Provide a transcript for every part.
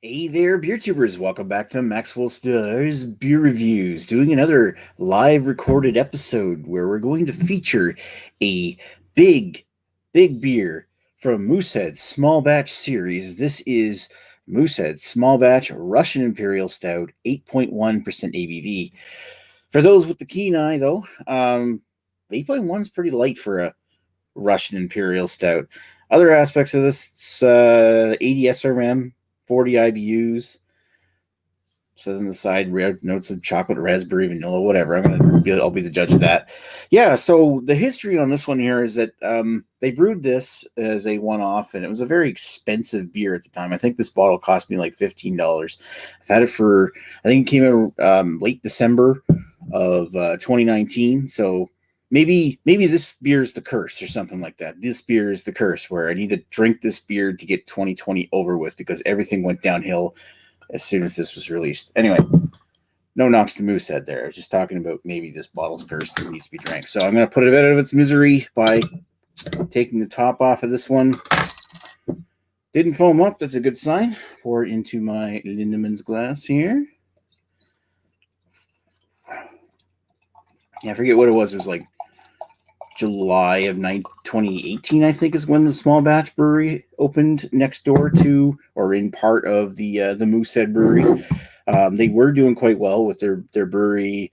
Hey there, beer tubers. Welcome back to Maxwell Starr's Beer Reviews, doing another live recorded episode where we're going to feature a big, big beer from Moosehead Small Batch series. This is Moosehead Small Batch Russian Imperial Stout, 8.1% ABV. For those with the keen eye, though, 8.1 is pretty light for a Russian Imperial Stout. Other aspects of this, it's 80 SRM, 40 IBUs. Says on the side, notes of chocolate, raspberry, vanilla, whatever. I'll be the judge of that. Yeah. So the history on this one here is that they brewed this as a one-off, and it was a very expensive beer at the time. I think this bottle cost me like $15. I've had it for, I think it came out late December of 2019. So maybe this beer is the curse or something like that. This beer is the curse where I need to drink this beer to get 2020 over with because everything went downhill as soon as this was released. Anyway, no knocks to Moosehead there. I was just talking about maybe this bottle's cursed and needs to be drank. So I'm going to put it out of its misery by taking the top off of this one. Didn't foam up. That's a good sign. Pour it into my Lindemann's glass here. Yeah, I forget what it was. It was like July of 2018, I think, is when the Small Batch Brewery opened next door to, or in part of the Moosehead Brewery. They were doing quite well with their brewery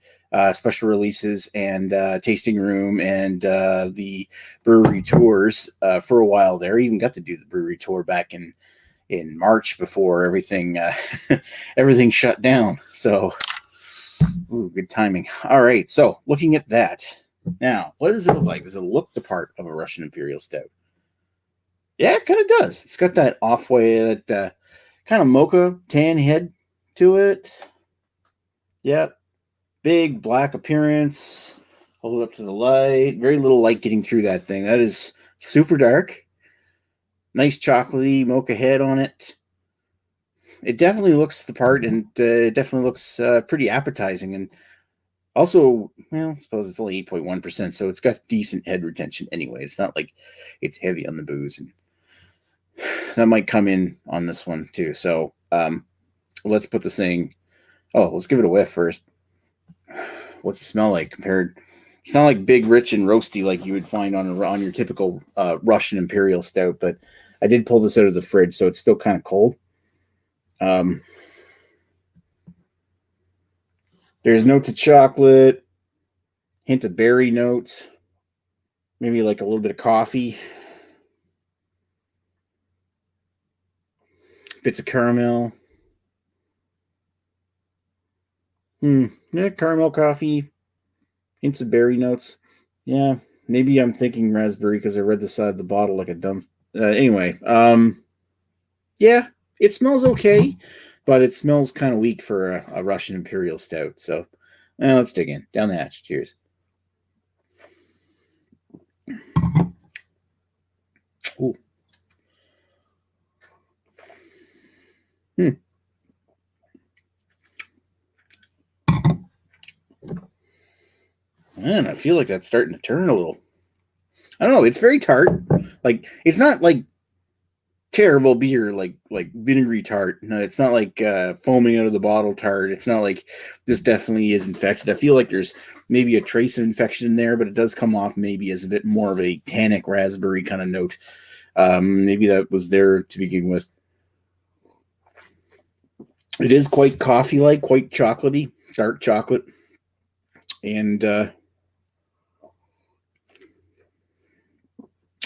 special releases and tasting room and the brewery tours for a while there. Even got to do the brewery tour back in March before everything everything shut down. So, good timing. All right, so looking at that. Now, what does it look like? Does it look the part of a Russian Imperial Stout? Yeah, it kind of does. It's got that off-white, that kind of mocha tan head to it. Yep. Big black appearance. Hold it up to the light. Very little light getting through that thing. That is super dark. Nice chocolatey mocha head on it. It definitely looks the part, and it definitely looks pretty appetizing. And also, well, I suppose it's only 8.1%, so it's got decent head retention anyway. It's not like it's heavy on the booze, and that might come in on this one too. So let's put this thing. Oh, let's give it a whiff first. What's it smell like compared? It's not like big, rich, and roasty like you would find on your typical Russian Imperial Stout, but I did pull this out of the fridge, so it's still kind of cold. There's notes of chocolate, hint of berry notes, maybe like a little bit of coffee, bits of caramel. Yeah, caramel coffee, hints of berry notes. Yeah, maybe I'm thinking raspberry because I read the side of the bottle like a dumb. Anyway, yeah, it smells okay, but it smells kind of weak for a Russian Imperial Stout. So, let's dig in. Down the hatch. Cheers. Ooh. Man, I feel like that's starting to turn a little. I don't know. It's very tart. Like, it's not like terrible beer, like vinegary tart. No, it's not like foaming out of the bottle tart. It's not like this definitely is infected. I feel like there's maybe a trace of infection in there, but it does come off maybe as a bit more of a tannic raspberry kind of note. Maybe that was there to begin with. It is quite coffee-like, quite chocolatey, dark chocolate, and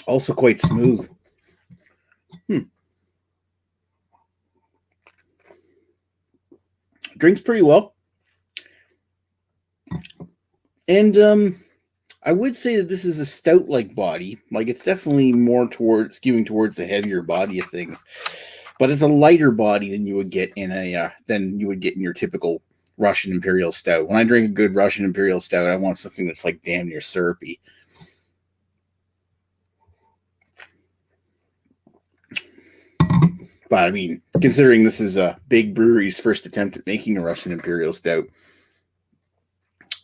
also quite smooth. Drinks pretty well. And I would say that this is a stout-like body. Like, it's definitely more skewing towards the heavier body of things, but it's a lighter body than you would get in your typical Russian Imperial Stout. When I drink a good Russian Imperial Stout, I want something that's like damn near syrupy. But I mean, considering this is a big brewery's first attempt at making a Russian Imperial Stout,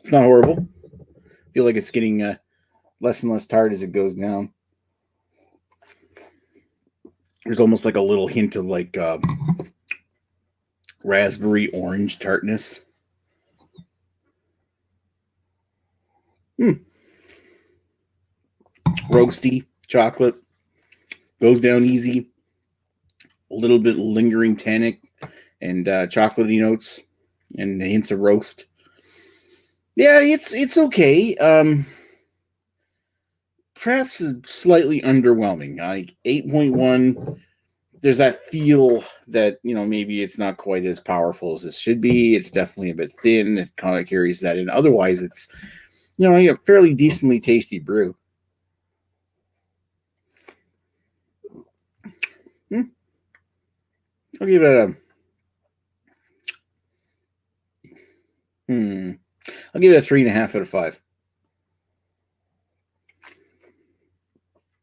it's not horrible. I feel like it's getting less and less tart as it goes down. There's almost like a little hint of like raspberry orange tartness. Roasty chocolate. Goes down easy. A little bit lingering tannic and chocolatey notes and hints of roast. Yeah, it's okay. Perhaps slightly underwhelming. Like 8.1. There's that feel that, maybe it's not quite as powerful as this should be. It's definitely a bit thin. It kind of carries that in. Otherwise, it's, a fairly decently tasty brew. I'll give it a I'll give it a 3.5 out of 5.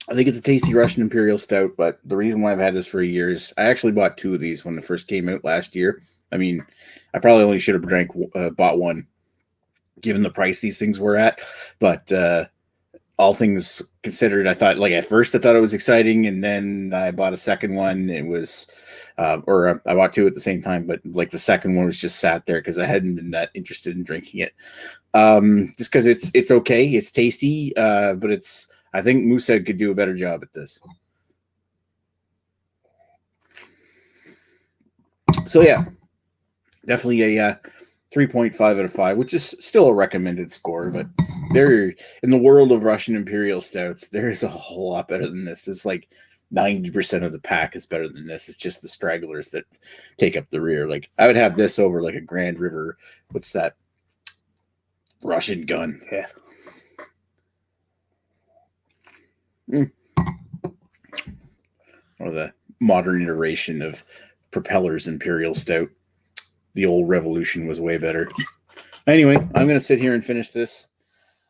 I think it's a tasty Russian Imperial Stout, but the reason why I've had this for a year is I actually bought 2 of these when it first came out last year. I mean, I probably only should have bought one, given the price these things were at. But all things considered, I thought, like, at first I thought it was exciting, and then I bought a second one. It was, or I bought 2 at the same time, but like the second one was just sat there because I hadn't been that interested in drinking it. Just because it's okay, it's tasty, but I think Moosehead could do a better job at this. So yeah, definitely a 3.5 out of 5, which is still a recommended score, but there, in the world of Russian Imperial Stouts, there's a whole lot better than this. It's like 90% of the pack is better than this. It's just the stragglers that take up the rear. Like, I would have this over like a Grand River. What's that? Russian gun. Yeah. Or the modern iteration of Propeller's Imperial Stout. The old Revolution was way better. Anyway, I'm going to sit here and finish this.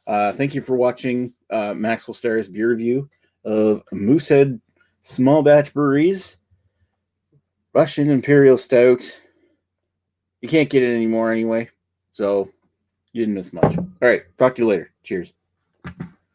Thank you for watching Maxwell Starr's beer review of Moosehead Small Batch Breweries Russian Imperial Stout. You can't get it anymore anyway, so you didn't miss much. All right, talk to you later. Cheers.